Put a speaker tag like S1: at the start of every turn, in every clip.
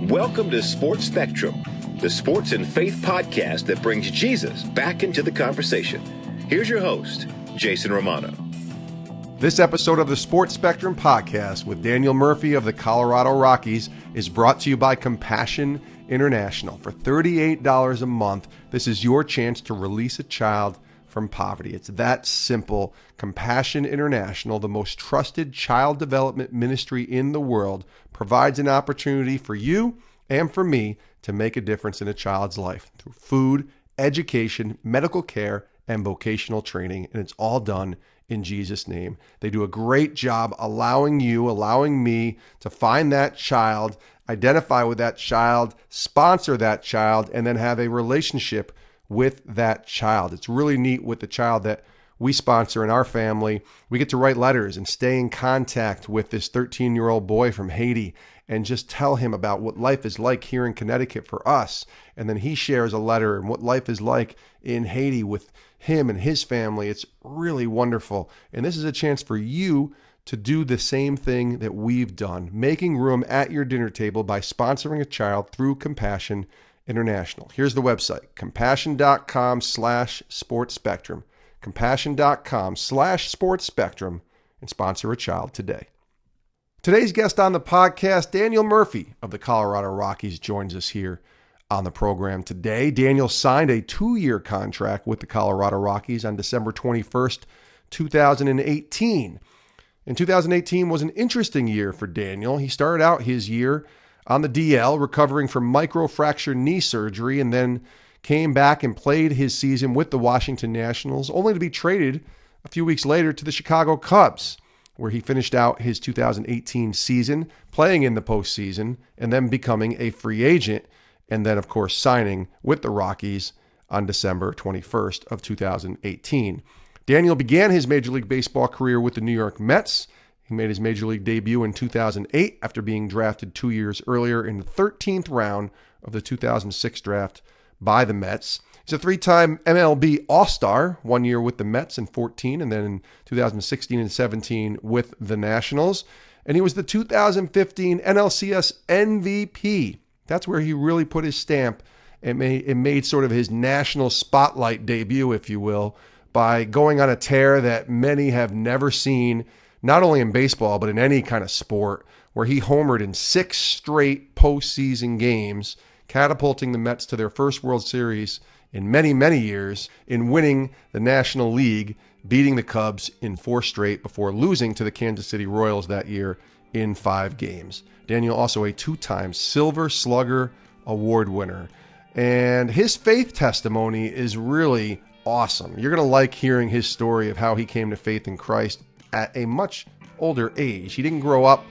S1: Welcome to Sports Spectrum, the sports and faith podcast that brings Jesus back into the conversation. Here's your host, Jason Romano.
S2: This episode of the Sports Spectrum podcast with Daniel Murphy of the Colorado Rockies is brought to you by Compassion International. For $38 a month, this is your chance to release a child from poverty. It's that simple. Compassion International, the most trusted child development ministry in the world, provides an opportunity for you and for me to make a difference in a child's life through food, education, medical care, and vocational training. And it's all done in Jesus' name. They do a great job allowing me to find that child, identify with that child, sponsor that child, and then have a relationship with that child. It's really neat with the child that we sponsor in our family. We get to write letters and stay in contact with this 13-year-old boy from Haiti and just tell him about what life is like here in Connecticut for us. And then he shares a letter and what life is like in Haiti with him and his family. It's really wonderful. And this is a chance for you to do the same thing that we've done, making room at your dinner table by sponsoring a child through Compassion International. Here's the website, compassion.com/sportspectrum, compassion.com/sportspectrum, and sponsor a child today. Today's guest on the podcast, Daniel Murphy of the Colorado Rockies, joins us here on the program today. Daniel signed a 2-year contract with the Colorado Rockies on December 21st, 2018. And 2018 was an interesting year for Daniel. He started out his year on the DL, recovering from microfracture knee surgery, and then came back and played his season with the Washington Nationals, only to be traded a few weeks later to the Chicago Cubs, where he finished out his 2018 season, playing in the postseason, and then becoming a free agent, and then, of course, signing with the Rockies on December 21st of 2018. Daniel began his Major League Baseball career with the New York Mets. He made his Major League debut in 2008 after being drafted 2 years earlier in the 13th round of the 2006 draft by the Mets. He's a 3-time MLB All-Star, 1 year with the Mets in 2014, and then in 2016 and 17 with the Nationals. And he was the 2015 NLCS MVP. That's where he really put his stamp and made sort of his national spotlight debut, if you will, by going on a tear that many have never seen, not only in baseball, but in any kind of sport, where he homered in 6 straight postseason games, catapulting the Mets to their first World Series in many, many years, in winning the National League, beating the Cubs in 4 straight before losing to the Kansas City Royals that year in 5 games. Daniel, also a 2-time Silver Slugger Award winner. And his faith testimony is really awesome. You're going to like hearing his story of how he came to faith in Christ at a much older age. He didn't grow up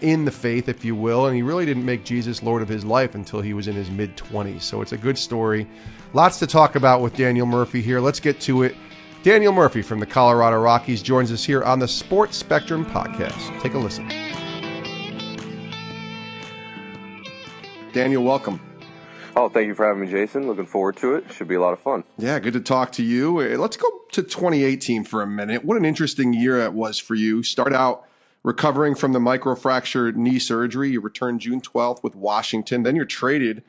S2: in the faith, if you will, and he really didn't make Jesus Lord of his life until he was in his mid-20s. So it's a good story. Lots to talk about with Daniel Murphy here. Let's get to it. Daniel Murphy from the Colorado Rockies joins us here on the Sports Spectrum podcast. Take a listen. Daniel, welcome.
S3: Oh, thank you for having me, Jason. Looking forward to it. Should be a lot of fun.
S2: Yeah, good to talk to you. Let's go to 2018 for a minute. What an interesting year it was for you. Start out recovering from the microfracture knee surgery. You returned June 12th with Washington. Then you're traded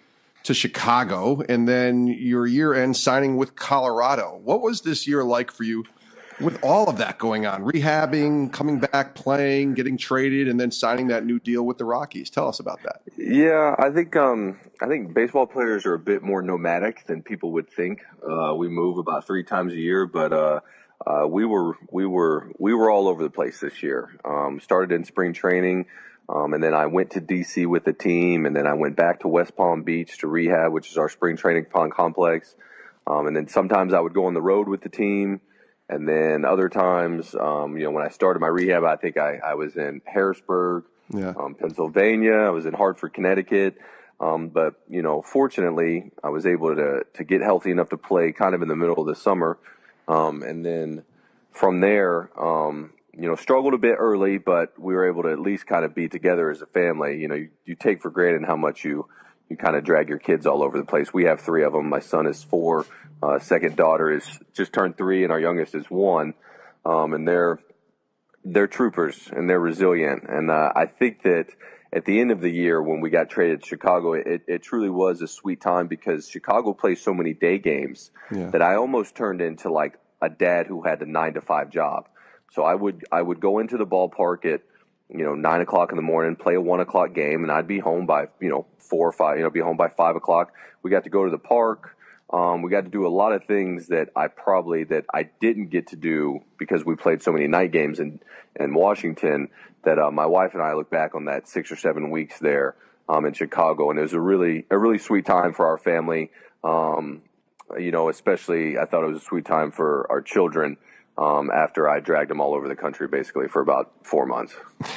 S2: to Chicago. And then your year ends signing with Colorado. What was this year like for you with all of that going on? Rehabbing, coming back, playing, getting traded, and then signing that new deal with the Rockies. Tell us about that.
S3: Yeah, I think baseball players are a bit more nomadic than people would think. We move about 3 times a year, but we were all over the place this year. Started in spring training, and then I went to DC with the team, and then I went back to West Palm Beach to rehab, which is our spring training complex. And then sometimes I would go on the road with the team. And then other times, when I started my rehab, I think I was in Harrisburg, Pennsylvania. I was in Hartford, Connecticut. But fortunately, I was able to get healthy enough to play kind of in the middle of the summer. And then from there, struggled a bit early, but we were able to at least kind of be together as a family. You take for granted how much you kind of drag your kids all over the place. We have 3 of them. My son is 4. Second daughter is just turned 3, and our youngest is 1. And they're troopers and they're resilient. And I think that at the end of the year when we got traded to Chicago, it truly was a sweet time because Chicago plays so many day games that I almost turned into like a dad who had a 9-to-5 job. So I would go into the ballpark at 9 o'clock in the morning, play a 1 o'clock game, and I'd be home by 4 or 5. Be home by 5 o'clock. We got to go to the park. We got to do a lot of things that I didn't get to do because we played so many night games in Washington. That my wife and I look back on that 6 or 7 weeks there in Chicago, and it was a really sweet time for our family. Especially I thought it was a sweet time for our children. After I dragged them all over the country basically for about 4 months.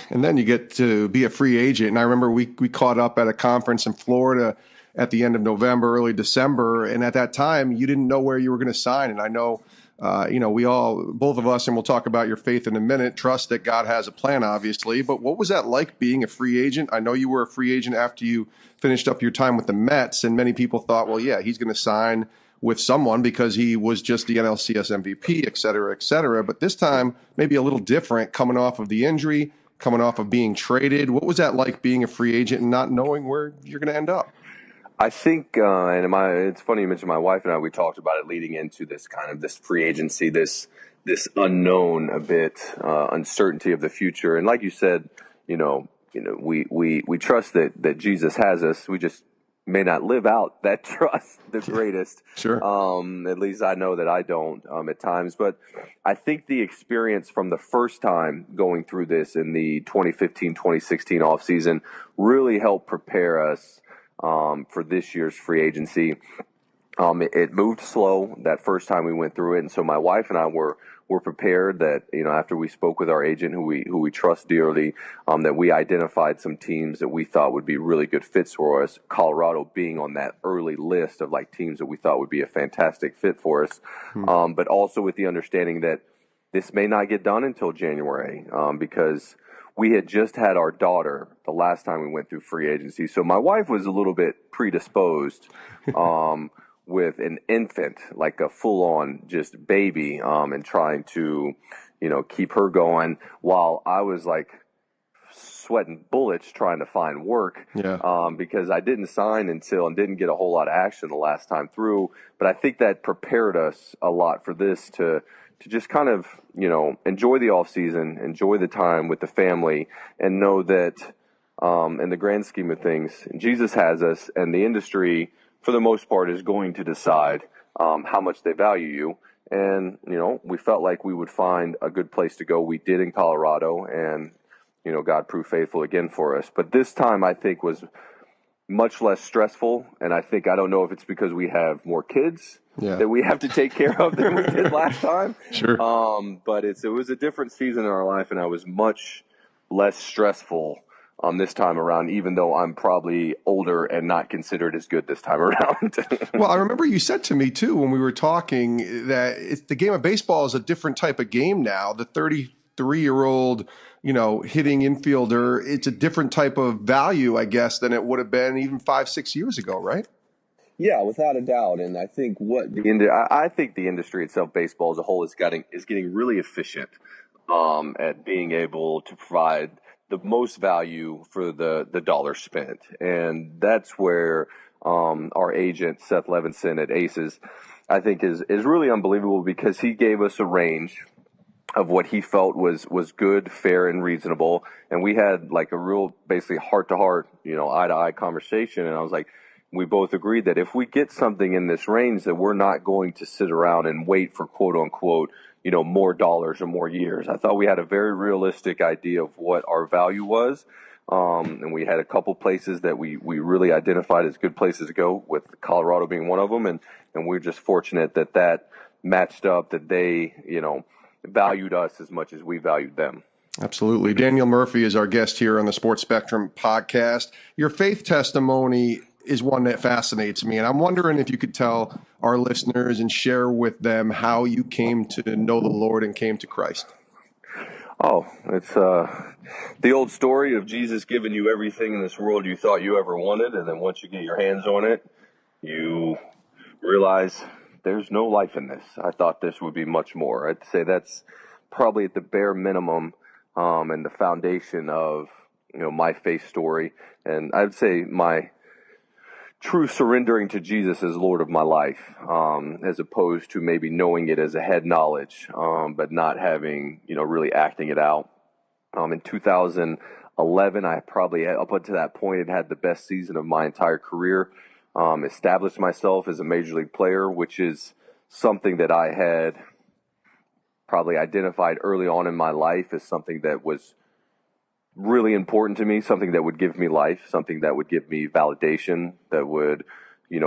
S2: And then you get to be a free agent. And I remember we caught up at a conference in Florida at the end of November, early December. And at that time, you didn't know where you were going to sign. And I know, we all, both of us, and we'll talk about your faith in a minute, trust that God has a plan, obviously. But what was that like being a free agent? I know you were a free agent after you finished up your time with the Mets. And many people thought, well, yeah, he's going to sign with someone because he was just the NLCS MVP, et cetera, et cetera. But this time, maybe a little different, coming off of the injury, coming off of being traded. What was that like being a free agent and not knowing where you're going to end up?
S3: I think, it's funny you mentioned my wife and I, we talked about it leading into this free agency, this unknown, a bit, uncertainty of the future. And like you said, we trust that Jesus has us. We just may not live out that trust the greatest.
S2: Sure.
S3: At least I know that I don't at times. But I think the experience from the first time going through this in the 2015-2016 offseason really helped prepare us for this year's free agency. It moved slow that first time we went through it. And so my wife and I were prepared that, after we spoke with our agent who we trust dearly, that we identified some teams that we thought would be really good fits for us, Colorado being on that early list of like teams that we thought would be a fantastic fit for us. But also with the understanding that this may not get done until January, because we had just had our daughter the last time we went through free agency. So my wife was a little bit predisposed, with an infant, like a full-on just baby, and trying to, keep her going while I was like sweating bullets trying to find work, because I didn't sign and didn't get a whole lot of action the last time through. But I think that prepared us a lot for this to just kind of, enjoy the off season, enjoy the time with the family, and know that in the grand scheme of things, Jesus has us, and the industry, for the most part, is going to decide how much they value you. And, we felt like we would find a good place to go. We did in Colorado, and, God proved faithful again for us. But this time, I think, was much less stressful. And I don't know if it's because we have more kids that we have to take care of than we did last time.
S2: Sure.
S3: But it was a different season in our life, and I was much less stressful this time around, even though I'm probably older and not considered as good this time around.
S2: Well, I remember you said to me, too, when we were talking, that the game of baseball is a different type of game now. The 33-year-old, hitting infielder, it's a different type of value, I guess, than it would have been even 5-6 years ago, right?
S3: Yeah, without a doubt. And I think I think the industry itself, baseball as a whole, is getting really efficient at being able to provide the most value for the dollar spent. And that's where our agent, Seth Levinson at Aces, I think is really unbelievable, because he gave us a range of what he felt was good, fair, and reasonable. And we had like a real, basically heart-to-heart, eye-to-eye conversation. And I was like, we both agreed that if we get something in this range, that we're not going to sit around and wait for quote-unquote, more dollars or more years. I thought we had a very realistic idea of what our value was. And we had a couple places that we really identified as good places to go, with Colorado being one of them. And we're just fortunate that matched up, that they, valued us as much as we valued them.
S2: Absolutely. Daniel Murphy is our guest here on the Sports Spectrum podcast. Your faith testimony is one that fascinates me, and I'm wondering if you could tell our listeners and share with them how you came to know the Lord and came to Christ.
S3: Oh, it's the old story of Jesus giving you everything in this world you thought you ever wanted, and then once you get your hands on it, you realize there's no life in this. I thought this would be much more. I'd say that's probably at the bare minimum, and the foundation of my faith story. And I'd say my true surrendering to Jesus as Lord of my life, as opposed to maybe knowing it as a head knowledge, but not having, really acting it out. In 2011, I probably, up until that point, had the best season of my entire career. Established myself as a major league player, which is something that I had probably identified early on in my life as something that was really important to me, something that would give me life, something that would give me validation, that would,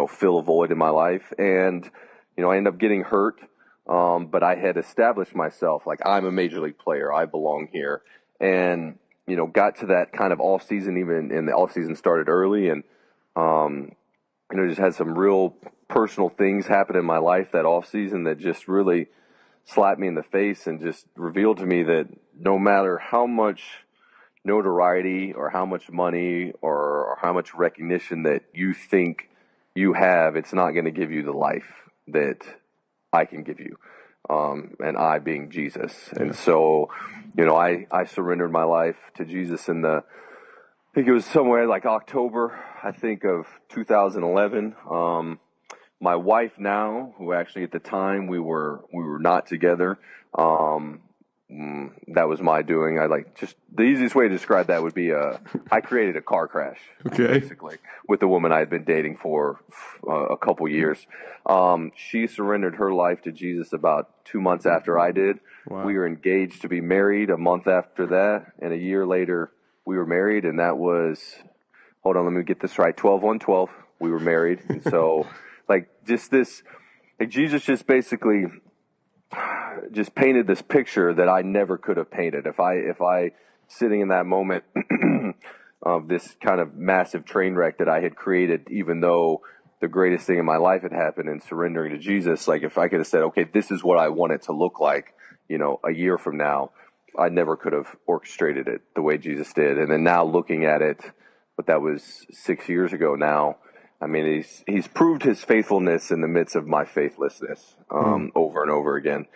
S3: fill a void in my life. And, I ended up getting hurt, but I had established myself like I'm a major league player. I belong here. And, got to that kind of off season, even in the off season started early, and, just had some real personal things happen in my life that off season that just really slapped me in the face and just revealed to me that no matter how much notoriety or how much money or how much recognition that you think you have, it's not going to give you the life that I can give you. And I being Jesus. And so, I surrendered my life to Jesus I think it was somewhere like October, of 2011. My wife now, who actually at the time we were not together, that was my doing. Just the easiest way to describe that would be I created a car crash, basically, with the woman I had been dating for a couple years. She surrendered her life to Jesus about 2 months after I did.
S2: Wow.
S3: We were engaged to be married a month after that, and a year later we were married, and that was, hold on, let me get this right, 12/1/12, we were married. And so, Jesus just basically just painted this picture that I never could have painted. If I sitting in that moment of this kind of massive train wreck that I had created, even though the greatest thing in my life had happened in surrendering to Jesus, like if I could have said, okay, this is what I want it to look like, a year from now, I never could have orchestrated it the way Jesus did. And then now looking at it, but that was 6 years ago now, I mean, he's proved his faithfulness in the midst of my faithlessness, over and over again.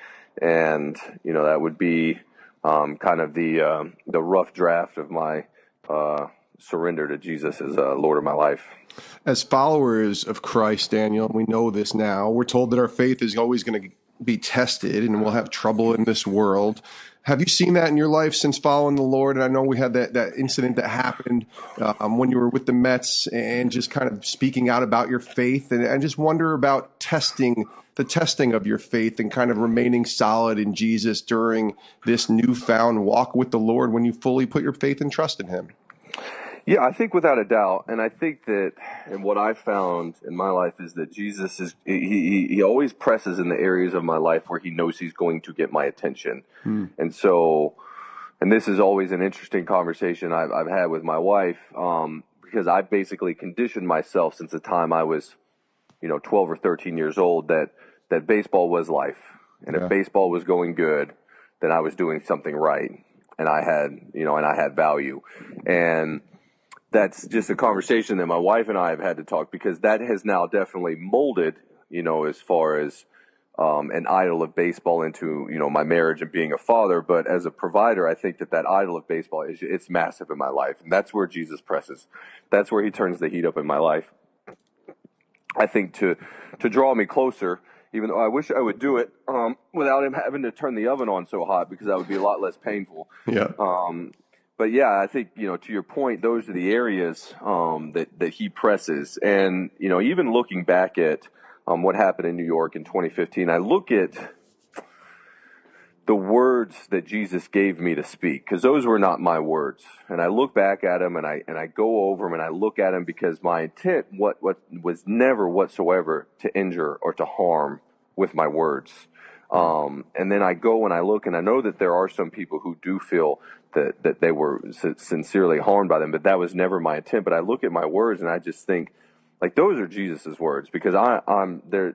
S3: And, that would be, kind of the rough draft of my, surrender to Jesus as Lord of my life.
S2: As followers of Christ, Daniel, we know this now. We're told that our faith is always going to be tested and we'll have trouble in this world. Have you seen that in your life since following the Lord? And I know we had that incident that happened when you were with the Mets and just kind of speaking out about your faith. And I just wonder about the testing of your faith and kind of remaining solid in Jesus during this newfound walk with the Lord when you fully put your faith and trust in him.
S3: Yeah, I think without a doubt. And I think that, and what I've found in my life is that Jesus he always presses in the areas of my life where he knows he's going to get my attention. And so, and this is always an interesting conversation I've had with my wife, because I basically conditioned myself since the time I was, 12 or 13 years old that baseball was life. And if baseball was going good, then I was doing something right. And I had value. And that's just a conversation that my wife and I have had to talk, because that has now definitely molded, as far as an idol of baseball into, my marriage and being a father. But as a provider, I think that idol of baseball it's massive in my life. And that's where Jesus presses. That's where he turns the heat up in my life. I think to draw me closer, even though I wish I would do it without him having to turn the oven on so hot, because that would be a lot less painful.
S2: Yeah.
S3: But yeah, I think, to your point, those are the areas that he presses. And, even looking back at what happened in New York in 2015, I look at the words that Jesus gave me to speak, because those were not my words. And I look back at them and I go over them and I look at them, because my intent what was never whatsoever to injure or to harm with my words. And then I go and I look, and I know that there are some people who do feel that they were sincerely harmed by them, but that was never my intent. But I look at my words and I just think, like, those are Jesus's words, because they're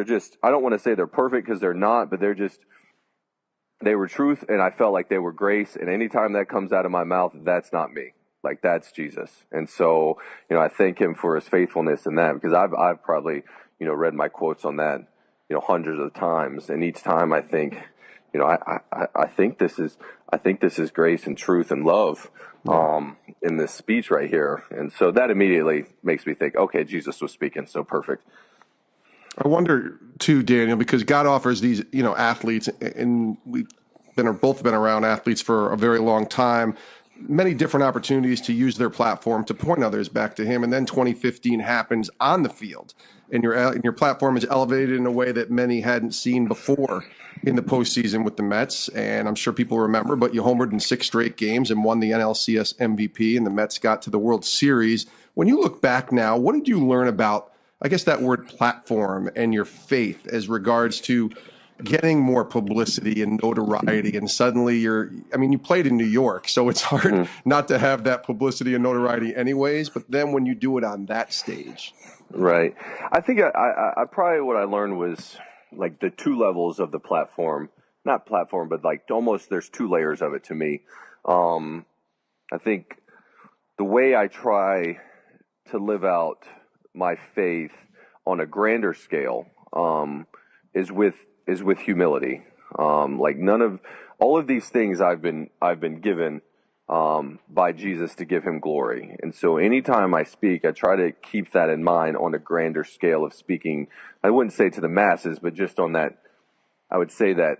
S3: just, I don't want to say they're perfect, because they're not, but they were truth, and I felt like they were grace. And anytime that comes out of my mouth, that's not me. Like, that's Jesus. And so, I thank him for his faithfulness in that, because I've probably, read my quotes on that, hundreds of times. And each time I think, I think this is grace and truth and love in this speech right here. And so that immediately makes me think, okay, Jesus was speaking, so perfect.
S2: I wonder too, Daniel, because God offers these, athletes, and we've both been around athletes for a very long time, many different opportunities to use their platform to point others back to Him. And then 2015 happens on the field, and your platform is elevated in a way that many hadn't seen before in the postseason with the Mets. And I'm sure people remember, but you homered in 6 straight games and won the NLCS MVP, and the Mets got to the World Series. When you look back now, what did you learn about, I guess, that word platform and your faith as regards to getting more publicity and notoriety? And suddenly you played in New York, so it's hard not to have that publicity and notoriety anyways. But then when you do it on that stage.
S3: Right. I think I probably what I learned was like the 2 levels of the platform, not platform, but like almost there's 2 layers of it to me. I think the way I try to live out my faith on a grander scale is with humility. Like none of all of these things I've been given by Jesus to give Him glory. And so anytime I speak, I try to keep that in mind on a grander scale of speaking. I wouldn't say to the masses, but just on that, I would say that,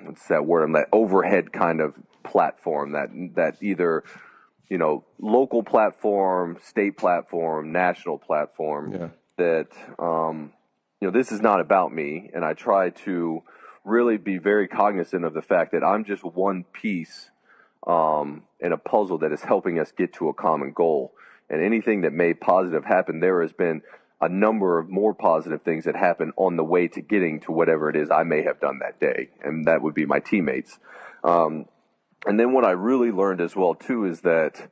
S3: what's that word? That overhead kind of platform, that either, local platform, state platform, national platform, that, this is not about me. And I try to really be very cognizant of the fact that I'm just one piece in a puzzle that is helping us get to a common goal. And anything that may positive happen, there has been a number of more positive things that happen on the way to getting to whatever it is I may have done that day. And that would be my teammates. And then what I really learned as well, too, is that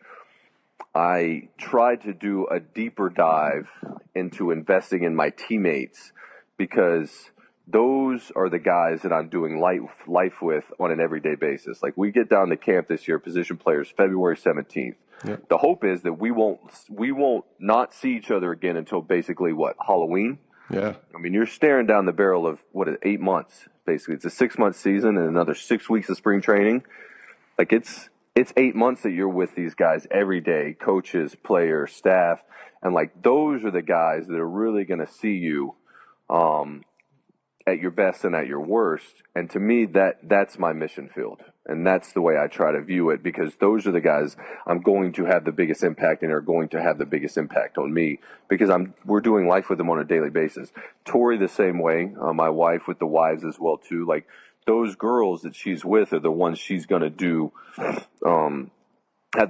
S3: I tried to do a deeper dive into investing in my teammates, because those are the guys that I'm doing life with on an everyday basis. Like, we get down to camp this year, position players, February 17th. Yeah. The hope is that we won't not see each other again until basically Halloween.
S2: Yeah.
S3: I mean, you're staring down the barrel of 8 months. Basically, it's a 6-month season and another 6 weeks of spring training. Like, it's 8 months that you're with these guys every day, coaches, players, staff, and like those are the guys that are really going to see you at your best and at your worst. And to me, that's my mission field. And that's the way I try to view it, because those are the guys I'm going to have the biggest impact and are going to have the biggest impact on me, because we're doing life with them on a daily basis. Tori the same way, my wife, with the wives as well too. Like, those girls that she's with are the ones she's going to do have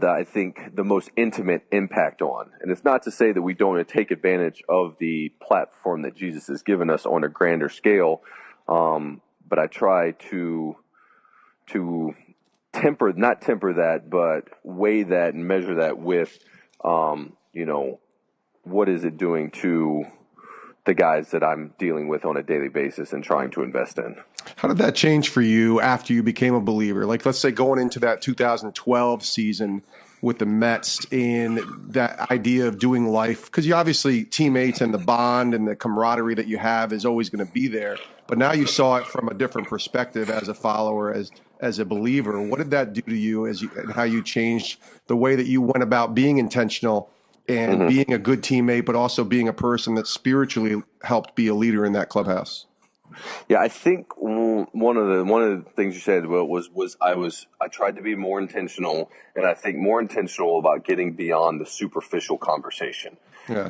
S3: I think the most intimate impact on. And it's not to say that we don't take advantage of the platform that Jesus has given us on a grander scale, but I try to not temper that, but weigh that and measure that with, what is it doing to the guys that I'm dealing with on a daily basis and trying to invest in.
S2: How did that change for you after you became a believer? Like, let's say going into that 2012 season with the Mets, and that idea of doing life, because you obviously teammates and the bond and the camaraderie that you have is always going to be there. But now you saw it from a different perspective as a follower, as a believer. What did that do to you and how you changed the way that you went about being intentional and being a good teammate, but also being a person that spiritually helped be a leader in that clubhouse?
S3: Yeah, I think one of the things you said was I tried to be more intentional, and I think more intentional about getting beyond the superficial conversation.
S2: Yeah.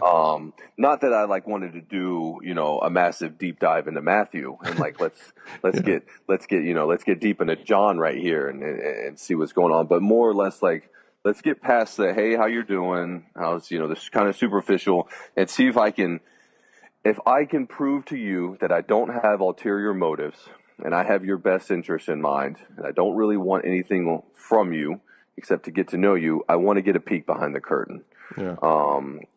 S3: Not that I wanted to do a massive deep dive into Matthew and let's get deep into John right here and see what's going on, but more or less let's get past the, hey, how you're doing, how's this kind of superficial, and see if I can prove to you that I don't have ulterior motives and I have your best interest in mind, and I don't really want anything from you except to get to know you. I want to get a peek behind the curtain.
S2: Yeah.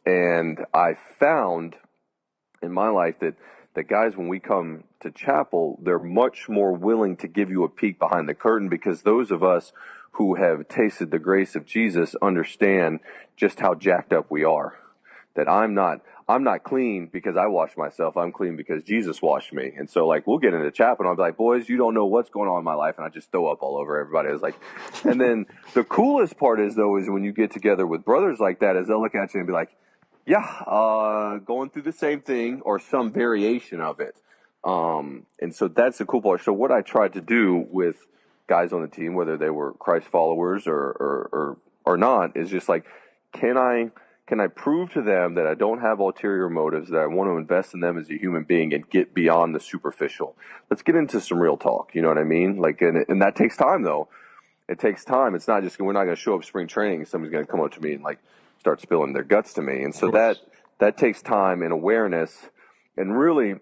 S3: And I found in my life that the guys, when we come to chapel, they're much more willing to give you a peek behind the curtain, because those of us who have tasted the grace of Jesus understand just how jacked up we are. That I'm not I'm not clean because I washed myself. I'm clean because Jesus washed me. And so, like, we'll get into chapel, and I'll be like, boys, you don't know what's going on in my life. And I just throw up all over everybody. It's like, and then the coolest part is, though, is when you get together with brothers like that, is they'll look at you and be like, yeah, going through the same thing or some variation of it. And so that's the cool part. So what I tried to do with guys on the team, whether they were Christ followers or not, is just like, can I prove to them that I don't have ulterior motives, that I want to invest in them as a human being and get beyond the superficial? Let's get into some real talk. You know what I mean? Like, and that takes time, though. It takes time. It's not just, we're not going to show up spring training and somebody's going to come up to me and like start spilling their guts to me. And so that takes time and awareness. And really,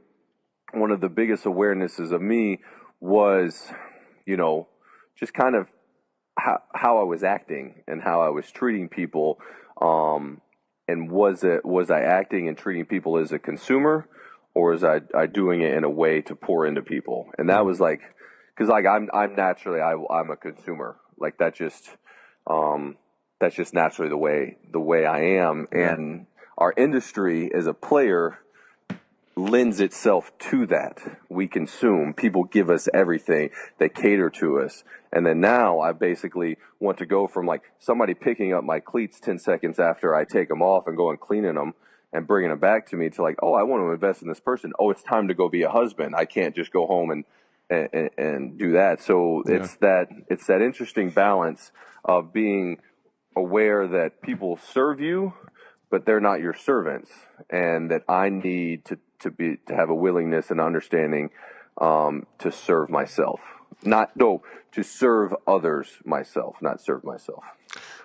S3: one of the biggest awarenesses of me was, you know, just kind of how I was acting and how I was treating people. And was I acting and treating people as a consumer, or was I doing it in a way to pour into people? And that was like, because like I'm naturally I'm a consumer. Like that's just naturally the way I am. And our industry as a player lends itself to that. We consume. People give us everything. They cater to us. And then now I basically want to go from like somebody picking up my cleats 10 seconds after I take them off and go and cleaning them and bringing them back to me to like, oh, I want to invest in this person. Oh, it's time to go be a husband. I can't just go home and do that. So it's that interesting balance of being aware that people serve you, but they're not your servants, and that I need to have a willingness and understanding to serve myself. To serve others myself, not serve myself.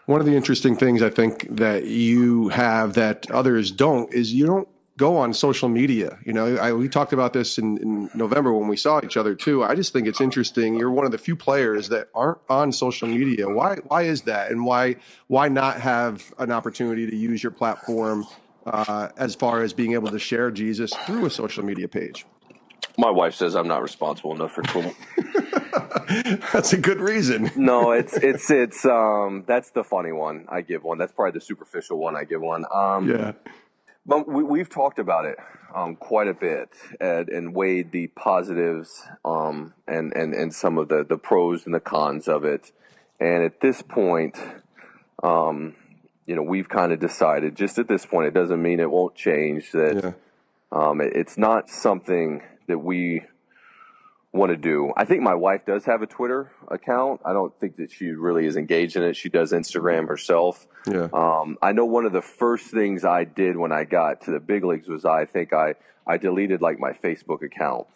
S2: One of the interesting things I think that you have that others don't is you don't go on social media. You know, we talked about this in November when we saw each other too. I just think it's interesting. You're one of the few players that aren't on social media. Why is that? And why not have an opportunity to use your platform as far as being able to share Jesus through a social media page?
S3: My wife says I'm not responsible enough for Twitter.
S2: That's a good reason.
S3: No, it's that's the funny one. I give one. That's probably the superficial one. I give one.
S2: Yeah.
S3: But we've talked about it quite a bit and weighed the positives and some of the pros and the cons of it. And at this point, we've kind of decided, just at this point, it doesn't mean it won't change, that it's not something that we want to do. I think my wife does have a Twitter account. I don't think that she really is engaged in it. She does Instagram herself.
S2: Yeah.
S3: I know one of the first things I did when I got to the big leagues was I deleted like my Facebook account.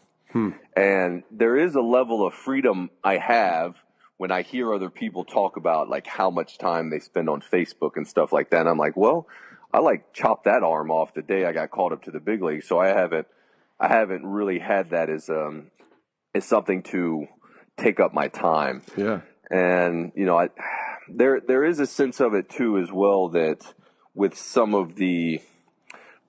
S3: And there is a level of freedom I have when I hear other people talk about like how much time they spend on Facebook and stuff like that. And I'm like, well, I like chopped that arm off the day I got called up to the big leagues. So I haven't really had that as something to take up my time.
S2: Yeah.
S3: And, there is a sense of it too, as well, that with some of the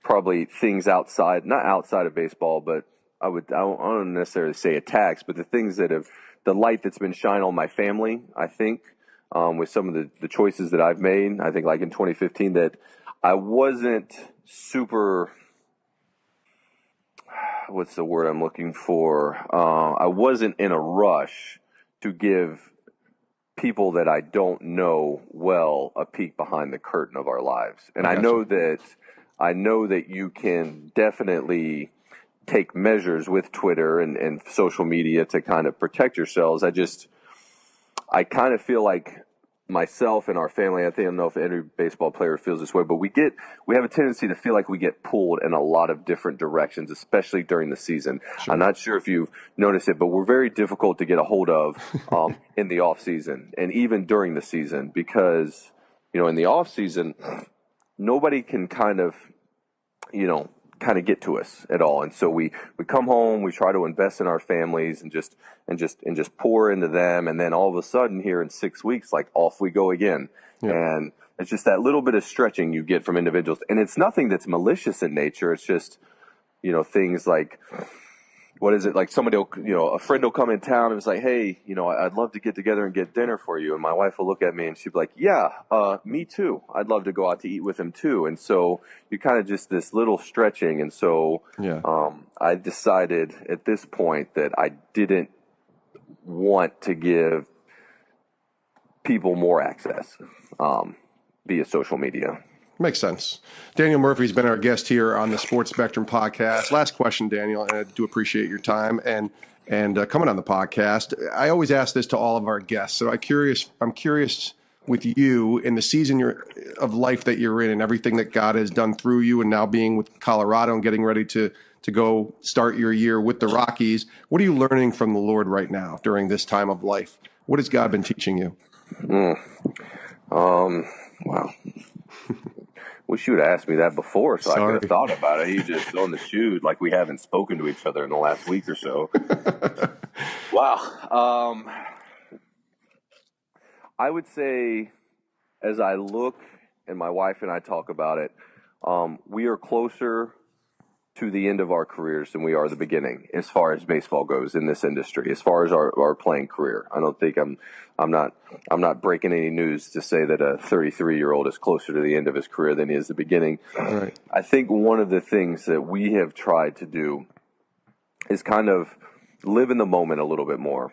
S3: probably things not outside of baseball, but I don't necessarily say attacks, but the things that the light that's been shined on my family, I think, with some of the choices that I've made, I think like in 2015, that I wasn't super, what's the word I'm looking for? I wasn't in a rush to give people that I don't know well a peek behind the curtain of our lives. And I know that you can definitely take measures with Twitter and social media to kind of protect yourselves. I kind of feel like myself and our family, I don't know if every baseball player feels this way, but we have a tendency to feel like we get pulled in a lot of different directions, especially during the season. Sure. I'm not sure if you've noticed it, but we're very difficult to get a hold of in the off season and even during the season, because, in the off season, nobody can kind of get to us at all. And so we come home, we try to invest in our families and just pour into them. And then all of a sudden here in 6 weeks, like off we go again. Yeah. And it's just that little bit of stretching you get from individuals. And it's nothing that's malicious in nature. It's just, things like, what is it, like somebody will, a friend will come in town and it's like, hey, I'd love to get together and get dinner for you. And my wife will look at me and she'd be like, yeah, me too. I'd love to go out to eat with him too. And so you kind of just this little stretching. And so I decided at this point that I didn't want to give people more access via social media.
S2: Makes sense. Daniel Murphy's been our guest here on the Sports Spectrum podcast. Last question, Daniel, and I do appreciate your time and coming on the podcast. I always ask this to all of our guests. So I'm curious with you in the season of life that you're in and everything that God has done through you, and now being with Colorado and getting ready to go start your year with the Rockies. What are you learning from the Lord right now during this time of life? What has God been teaching you?
S3: Wow. Wish you would have asked me that before so I could have thought about it. You just on the shoot like we haven't spoken to each other in the last week or so. Wow. I would say as I look and my wife and I talk about it, we are closer to the end of our careers than we are the beginning as far as baseball goes in this industry, as far as our playing career. I don't think I'm not breaking any news to say that a 33-year-old is closer to the end of his career than he is the beginning.
S2: Right.
S3: I think one of the things that we have tried to do is kind of live in the moment a little bit more,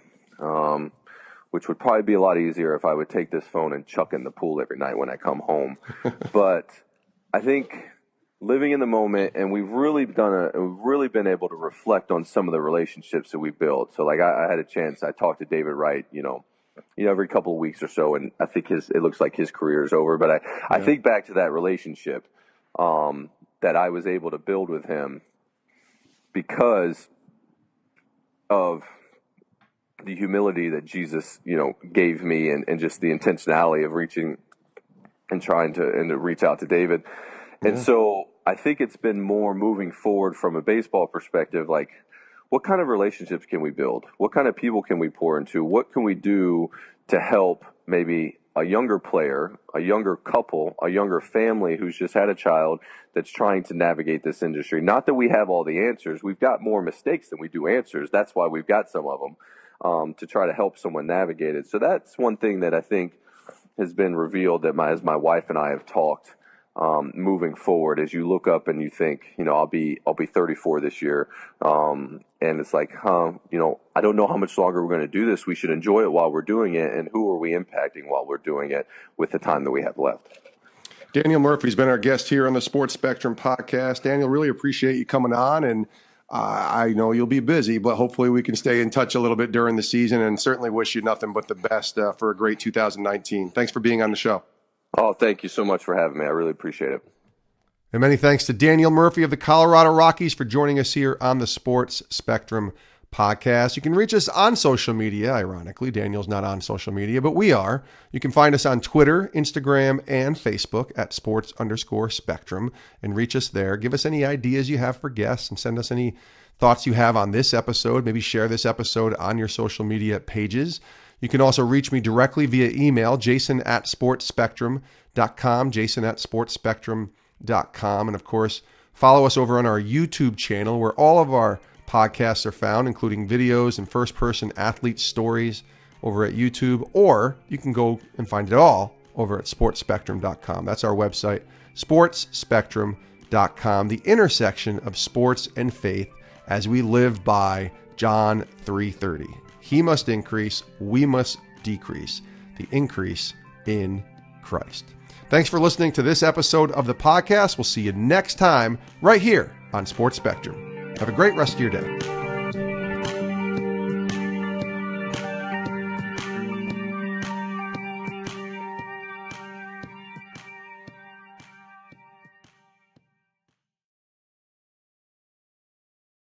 S3: which would probably be a lot easier if I would take this phone and chuck in the pool every night when I come home. But I think living in the moment, and we've really been able to reflect on some of the relationships that we've built. So like I had a chance, I talked to David Wright, every couple of weeks or so, and I think it looks like his career is over. But I think back to that relationship that I was able to build with him because of the humility that Jesus, gave me, and just the intentionality of reaching and trying to reach out to David. And so I think it's been more moving forward from a baseball perspective, like what kind of relationships can we build? What kind of people can we pour into? What can we do to help maybe a younger player, a younger couple, a younger family who's just had a child that's trying to navigate this industry? Not that we have all the answers. We've got more mistakes than we do answers. That's why we've got some of them to try to help someone navigate it. So that's one thing that I think has been revealed that as my wife and I have talked moving forward, as you look up and you think, I'll be 34 this year. And it's like, I don't know how much longer we're going to do this. We should enjoy it while we're doing it. And who are we impacting while we're doing it with the time that we have left?
S2: Daniel Murphy's been our guest here on the Sports Spectrum podcast. Daniel, really appreciate you coming on. And I know you'll be busy, but hopefully we can stay in touch a little bit during the season, and certainly wish you nothing but the best for a great 2019. Thanks for being on the show.
S3: Oh, thank you so much for having me. I really appreciate it.
S2: And many thanks to Daniel Murphy of the Colorado Rockies for joining us here on the Sports Spectrum podcast. You can reach us on social media. Ironically, Daniel's not on social media, but we are. You can find us on Twitter, Instagram, and Facebook at sports_spectrum and reach us there. Give us any ideas you have for guests and send us any thoughts you have on this episode. Maybe share this episode on your social media pages. You can also reach me directly via email, jason@sportspectrum.com, jason@sportspectrum.com. And of course, follow us over on our YouTube channel where all of our podcasts are found, including videos and first-person athlete stories over at YouTube, or you can go and find it all over at sportspectrum.com. That's our website, sportspectrum.com, the intersection of sports and faith as we live by John 3:30. He must increase, we must decrease, the increase in Christ. Thanks for listening to this episode of the podcast. We'll see you next time right here on Sports Spectrum. Have a great rest of your day.